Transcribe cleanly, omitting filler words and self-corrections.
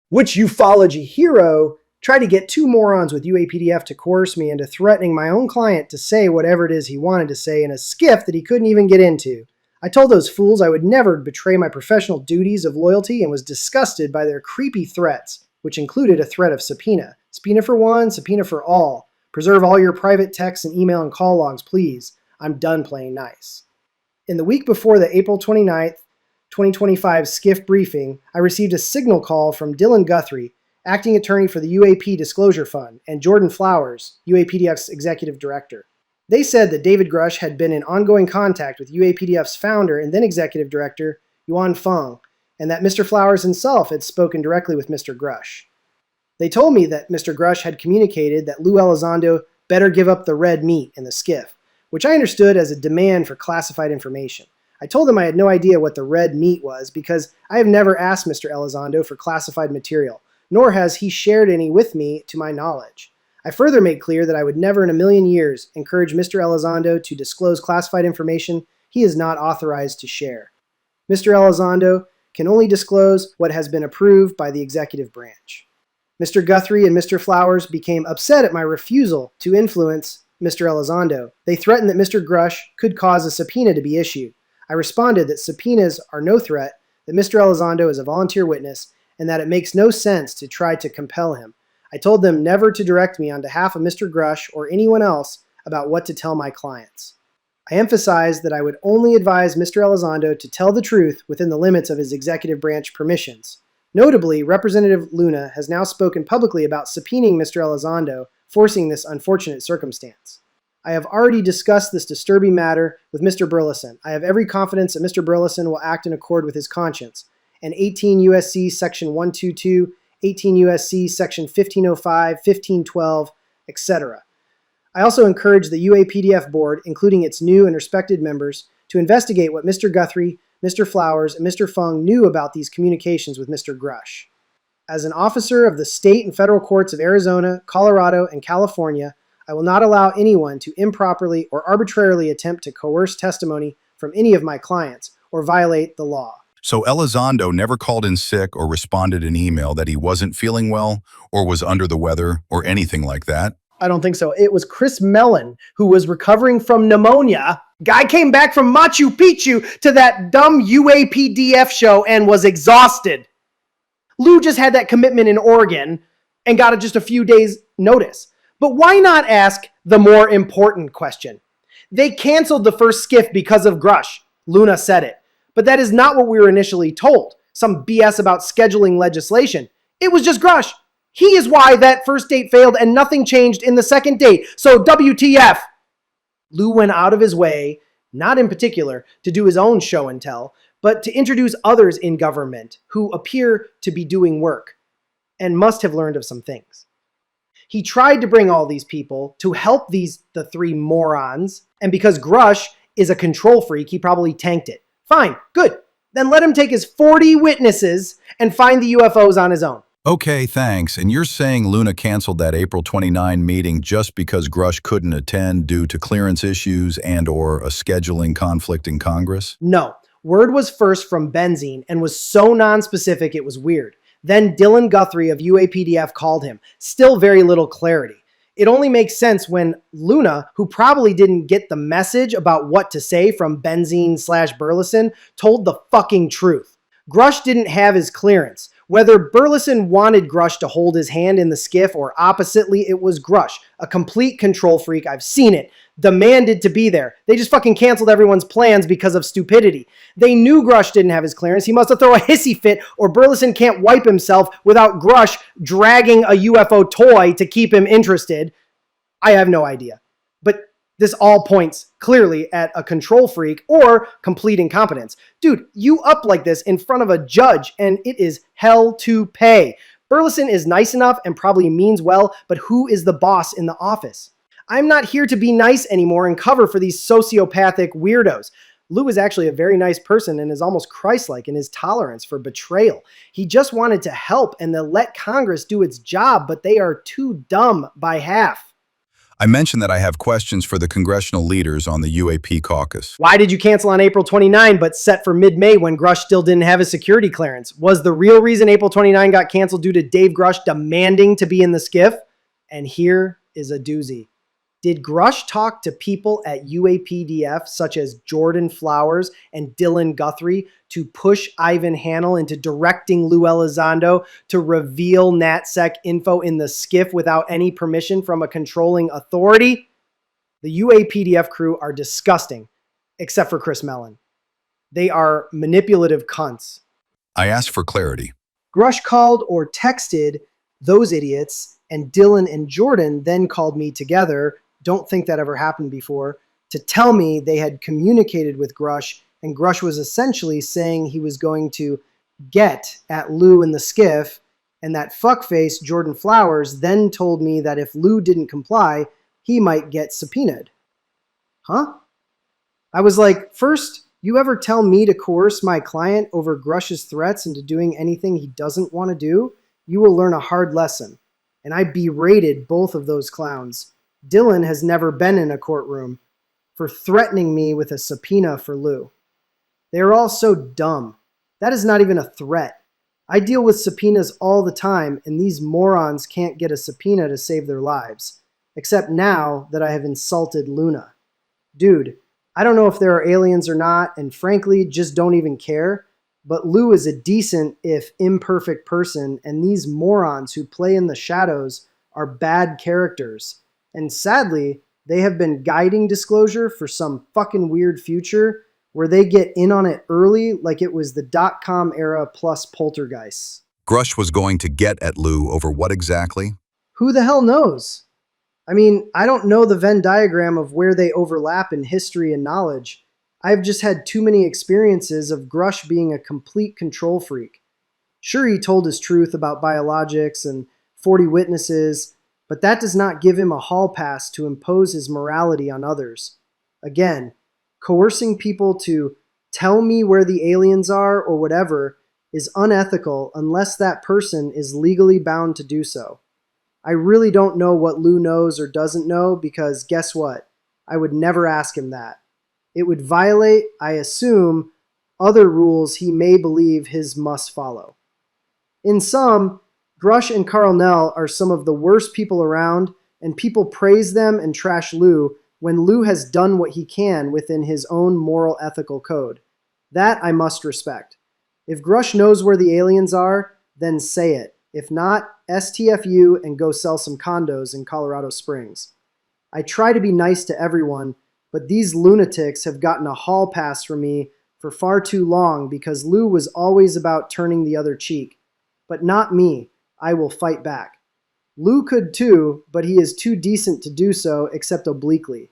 Which ufology hero tried to get two morons with UAPDF to coerce me into threatening my own client to say whatever it is he wanted to say in a skiff that he couldn't even get into. I told those fools I would never betray my professional duties of loyalty and was disgusted by their creepy threats, which included a threat of subpoena. Subpoena for one, subpoena for all. Preserve all your private texts and email and call logs, please. I'm done playing nice. In the week before the April 29th, 2025 skiff briefing, I received a signal call from Dylan Guthrie, acting attorney for the UAP Disclosure Fund, and Jordan Flowers, UAPDF's executive director. They said that David Grusch had been in ongoing contact with UAPDF's founder and then executive director, Yuan Feng, and that Mr. Flowers himself had spoken directly with Mr. Grusch. They told me that Mr. Grusch had communicated that Lou Elizondo better give up the red meat in the skiff, which I understood as a demand for classified information. I told him I had no idea what the red meat was because I have never asked Mr. Elizondo for classified material, nor has he shared any with me to my knowledge. I further made clear that I would never in a million years encourage Mr. Elizondo to disclose classified information he is not authorized to share. Mr. Elizondo can only disclose what has been approved by the executive branch. Mr. Guthrie and Mr. Flowers became upset at my refusal to influence Mr. Elizondo. They threatened that Mr. Grusch could cause a subpoena to be issued. I responded that subpoenas are no threat, that Mr. Elizondo is a volunteer witness, and that it makes no sense to try to compel him. I told them never to direct me on behalf of Mr. Grusch or anyone else about what to tell my clients. I emphasized that I would only advise Mr. Elizondo to tell the truth within the limits of his executive branch permissions. Notably, Representative Luna has now spoken publicly about subpoenaing Mr. Elizondo, forcing this unfortunate circumstance. I have already discussed this disturbing matter with Mr. Burleson. I have every confidence that Mr. Burleson will act in accord with his conscience, and 18 U.S.C. Section 122, 18 U.S.C. Section 1505, 1512, etc. I also encourage the UAPDF board, including its new and respected members, to investigate what Mr. Guthrie, Mr. Flowers, and Mr. Fung knew about these communications with Mr. Grusch. As an officer of the state and federal courts of Arizona, Colorado, and California, I will not allow anyone to improperly or arbitrarily attempt to coerce testimony from any of my clients or violate the law. So Elizondo never called in sick or responded in email that he wasn't feeling well or was under the weather or anything like that? I don't think so. It was Chris Mellon who was recovering from pneumonia. Guy came back from Machu Picchu to that dumb UAPDF show and was exhausted. Lou just had that commitment in Oregon and got just a few days' notice. But why not ask the more important question? They canceled the first skiff because of Grusch. Luna said it. But that is not what we were initially told. Some BS about scheduling legislation. It was just Grusch. He is why that first date failed and nothing changed in the second date. So WTF? Lou went out of his way, not in particular, to do his own show and tell, but to introduce others in government who appear to be doing work and must have learned of some things. He tried to bring all these people to help the three morons, and because Grusch is a control freak, he probably tanked it. Fine, good. Then let him take his 40 witnesses and find the UFOs on his own. Okay, thanks. And you're saying Luna canceled that April 29 meeting just because Grusch couldn't attend due to clearance issues and/or a scheduling conflict in Congress? No. Word was first from Benzine and was so non-specific it was weird. Then Dylan Guthrie of UAPDF called him. Still very little clarity. It only makes sense when Luna, who probably didn't get the message about what to say from Benzine/Burleson, told the fucking truth. Grusch didn't have his clearance. Whether Burleson wanted Grusch to hold his hand in the skiff or oppositely, it was Grusch, a complete control freak. I've seen it. Demanded to be there. They just fucking canceled everyone's plans because of stupidity. They knew Grusch didn't have his clearance. He must have thrown a hissy fit, or Burleson can't wipe himself without Grusch dragging a UFO toy to keep him interested. I have no idea. But this all points clearly at a control freak or complete incompetence. Dude, you up like this in front of a judge and it is hell to pay. Burleson is nice enough and probably means well, but who is the boss in the office? I'm not here to be nice anymore and cover for these sociopathic weirdos. Lou is actually a very nice person and is almost Christ-like in his tolerance for betrayal. He just wanted to help and to let Congress do its job, but they are too dumb by half. I mentioned that I have questions for the congressional leaders on the UAP caucus. Why did you cancel on April 29 but set for mid-May when Grusch still didn't have his security clearance? Was the real reason April 29 got canceled due to Dave Grusch demanding to be in the skiff? And here is a doozy. Did Grusch talk to people at UAPDF such as Jordan Flowers and Dylan Guthrie to push Ivan Hannel into directing Lou Elizondo to reveal NatSec info in the skiff without any permission from a controlling authority? The UAPDF crew are disgusting, except for Chris Mellon. They are manipulative cunts. I asked for clarity. Grusch called or texted those idiots, and Dylan and Jordan then called me together. Don't think that ever happened before, to tell me they had communicated with Grusch, and Grusch was essentially saying he was going to get at Lou in the skiff, and that fuckface Jordan Flowers then told me that if Lou didn't comply, he might get subpoenaed. Huh? I was like, first, you ever tell me to coerce my client over Grusch's threats into doing anything he doesn't want to do? You will learn a hard lesson. And I berated both of those clowns. Dylan has never been in a courtroom for threatening me with a subpoena for Lou. They are all so dumb. That is not even a threat. I deal with subpoenas all the time, and these morons can't get a subpoena to save their lives. Except now that I have insulted Luna. Dude, I don't know if there are aliens or not, and frankly, just don't even care. But Lou is a decent, if imperfect person, and these morons who play in the shadows are bad characters. And sadly, they have been guiding disclosure for some fucking weird future where they get in on it early like it was the .com era plus poltergeists. Grusch was going to get at Lou over what exactly? Who the hell knows? I mean, I don't know the Venn diagram of where they overlap in history and knowledge. I've just had too many experiences of Grusch being a complete control freak. Sure, he told his truth about biologics and 40 witnesses, but that does not give him a hall pass to impose his morality on others. Again, coercing people to tell me where the aliens are or whatever is unethical unless that person is legally bound to do so. I really don't know what Lou knows or doesn't know because guess what? I would never ask him that. It would violate, I assume, other rules he may believe his must follow. In sum, Grusch and Carl Nell are some of the worst people around, and people praise them and trash Lou when Lou has done what he can within his own moral ethical code. That I must respect. If Grusch knows where the aliens are, then say it. If not, STFU and go sell some condos in Colorado Springs. I try to be nice to everyone, but these lunatics have gotten a hall pass from me for far too long because Lou was always about turning the other cheek. But not me. I will fight back. Lou could too, but he is too decent to do so except obliquely.